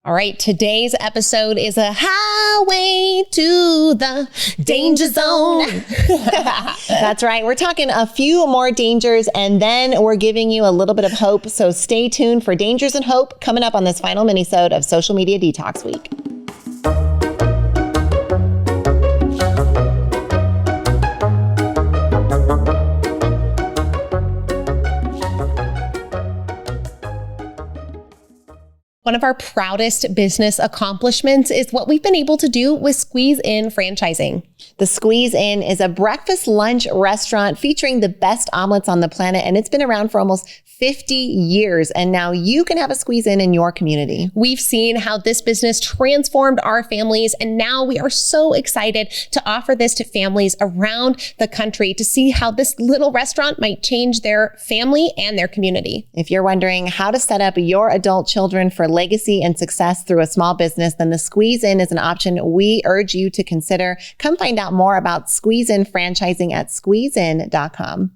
All right, today's episode is a highway to the danger zone. That's right. We're talking a few more dangers, and then we're giving you a little bit of hope. So stay tuned for Dangers and Hope coming up on this final minisode of Social Media Detox Week. One of our proudest business accomplishments is what we've been able to do with Squeeze In franchising. The Squeeze In is a breakfast lunch restaurant featuring the best omelets on the planet, and it's been around for almost 50 years, and now you can have a Squeeze In your community. We've seen how this business transformed our families, and now we are so excited to offer this to families around the country to see how this little restaurant might change their family and their community. If you're wondering how to set up your adult children for legacy and success through a small business, then the Squeeze In is an option we urge you to consider. Come find out more about Squeeze In franchising at squeezein.com.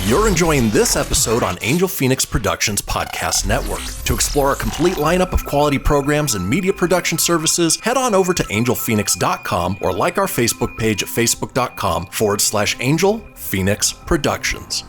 You're enjoying this episode on Angel Phoenix Productions Podcast Network. To explore a complete lineup of quality programs and media production services, head on over to angelphoenix.com or like our Facebook page at facebook.com/Angel Phoenix Productions.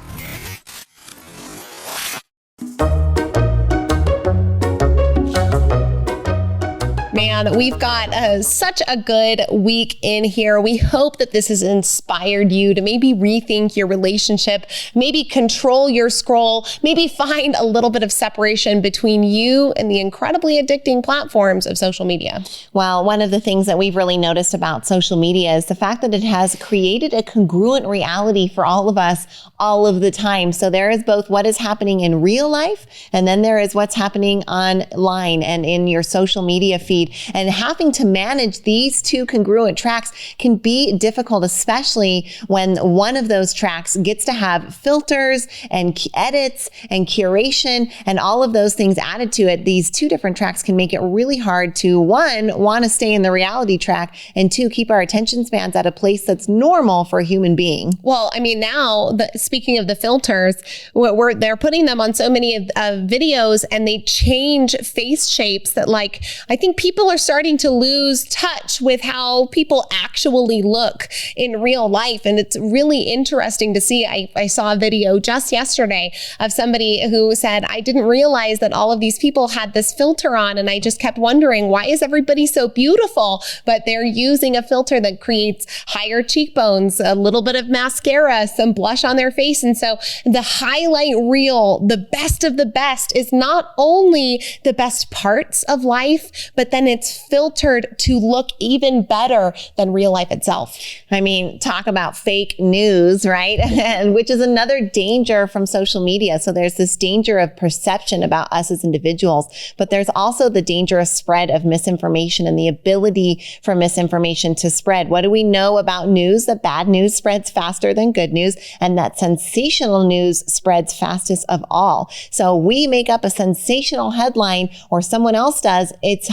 Man, we've got such a good week in here. We hope that this has inspired you to maybe rethink your relationship, maybe control your scroll, maybe find a little bit of separation between you and the incredibly addicting platforms of social media. Well, one of the things that we've really noticed about social media is the fact that it has created a congruent reality for all of us all of the time. So there is both what is happening in real life, and then there is what's happening online and in your social media feed. And having to manage these two congruent tracks can be difficult, especially when one of those tracks gets to have filters and edits and curation and all of those things added to it. These two different tracks can make it really hard to, one, want to stay in the reality track, and two, keep our attention spans at a place that's normal for a human being. Well, I mean, now, speaking of the filters, they're putting them on so many videos, and they change face shapes that, like, I think people are starting to lose touch with how people actually look in real life. And it's really interesting to see. I saw a video just yesterday of somebody who said, I didn't realize that all of these people had this filter on. And I just kept wondering, why is everybody so beautiful? But they're using a filter that creates higher cheekbones, a little bit of mascara, some blush on their face. And so the highlight reel, the best of the best, is not only the best parts of life, but then it's filtered to look even better than real life itself. I mean, talk about fake news, right? And which is another danger from social media. So there's this danger of perception about us as individuals, but there's also the dangerous spread of misinformation and the ability for misinformation to spread. What do we know about news? That bad news spreads faster than good news, and that sensational news spreads fastest of all. So we make up a sensational headline, or someone else does. It's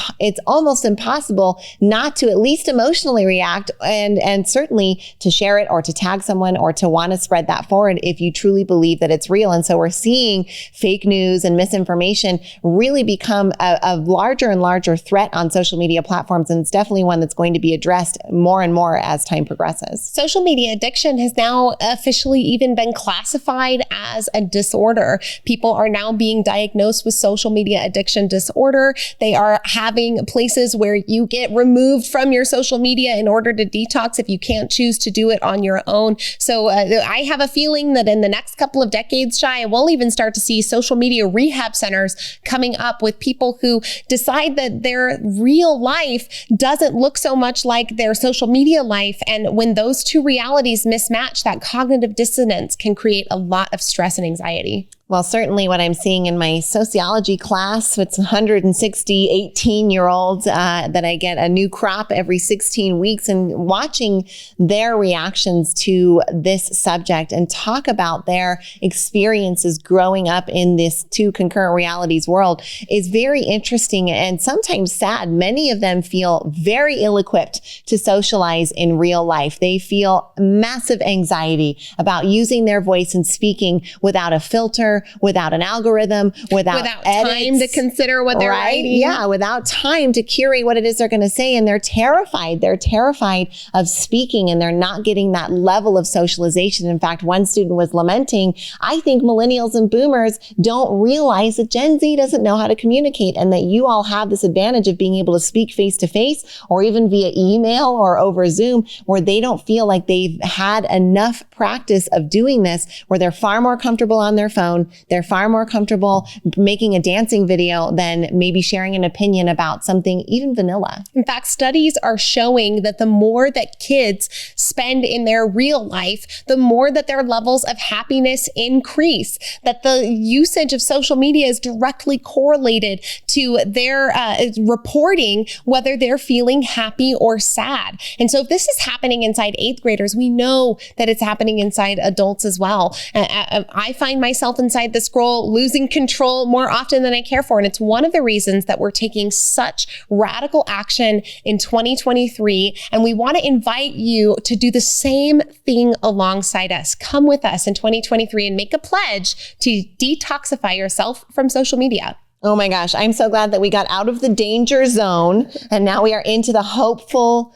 almost impossible not to at least emotionally react and certainly to share it or to tag someone or to want to spread that forward if you truly believe that it's real. And so we're seeing fake news and misinformation really become a larger and larger threat on social media platforms. And it's definitely one that's going to be addressed more and more as time progresses. Social media addiction has now officially even been classified as a disorder. People are now being diagnosed with social media addiction disorder. They are having places where you get removed from your social media in order to detox if you can't choose to do it on your own. So I have a feeling that in the next couple of decades, Shai, we'll even start to see social media rehab centers coming up with people who decide that their real life doesn't look so much like their social media life. And when those two realities mismatch, that cognitive dissonance can create a lot of stress and anxiety. Well, certainly what I'm seeing in my sociology class, it's 160 18-year-olds that I get a new crop every 16 weeks, and watching their reactions to this subject and talk about their experiences growing up in this two concurrent realities world is very interesting and sometimes sad. Many of them feel very ill-equipped to socialize in real life. They feel massive anxiety about using their voice and speaking without a filter, banner, without an algorithm, without time to consider what they're writing. Yeah, without time to curate what it is they're going to say. And they're terrified. They're terrified of speaking, and they're not getting that level of socialization. In fact, one student was lamenting, I think millennials and boomers don't realize that Gen Z doesn't know how to communicate, and that you all have this advantage of being able to speak face to face or even via email or over Zoom, where they don't feel like they've had enough practice of doing this, where they're far more comfortable on their phone. They're far more comfortable making a dancing video than maybe sharing an opinion about something even vanilla. In fact, studies are showing that the more that kids spend in their real life, the more that their levels of happiness increase, that the usage of social media is directly correlated to their reporting whether they're feeling happy or sad. And so if this is happening inside 8th graders, we know that it's happening inside adults as well. I find myself inside the scroll losing control more often than I care for. And it's one of the reasons that we're taking such radical action in 2023. And we want to invite you to do the same thing alongside us. Come with us in 2023 and make a pledge to detoxify yourself from social media. Oh my gosh, I'm so glad that we got out of the danger zone and now we are into the hopeful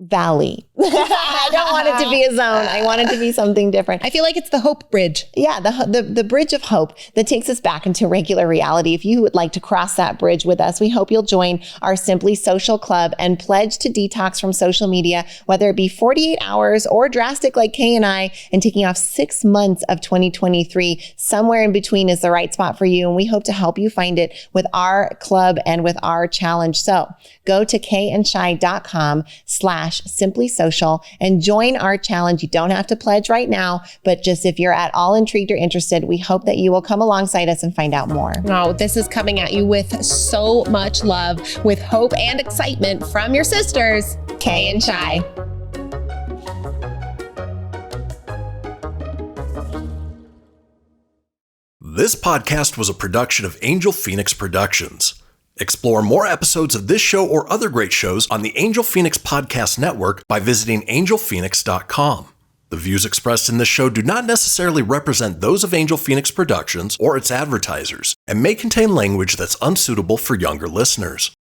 valley. I don't want it to be a zone. I want it to be something different. I feel like it's the hope bridge. Yeah, the bridge of hope that takes us back into regular reality. If you would like to cross that bridge with us, we hope you'll join our Simply Social Club and pledge to detox from social media, whether it be 48 hours or drastic like Kay and I, and taking off 6 months of 2023. Somewhere in between is the right spot for you, and we hope to help you find it with our club and with our challenge. So go to kayandshai.com/simply social and join our challenge. You don't have to pledge right now, but just if you're at all intrigued or interested, we hope that you will come alongside us and find out more. Oh, this is coming at you with so much love, with hope and excitement from your sisters, Kay and Shai. This podcast was a production of Angel Phoenix Productions. Explore more episodes of this show or other great shows on the Angel Phoenix Podcast Network by visiting angelphoenix.com. The views expressed in this show do not necessarily represent those of Angel Phoenix Productions or its advertisers and may contain language that's unsuitable for younger listeners.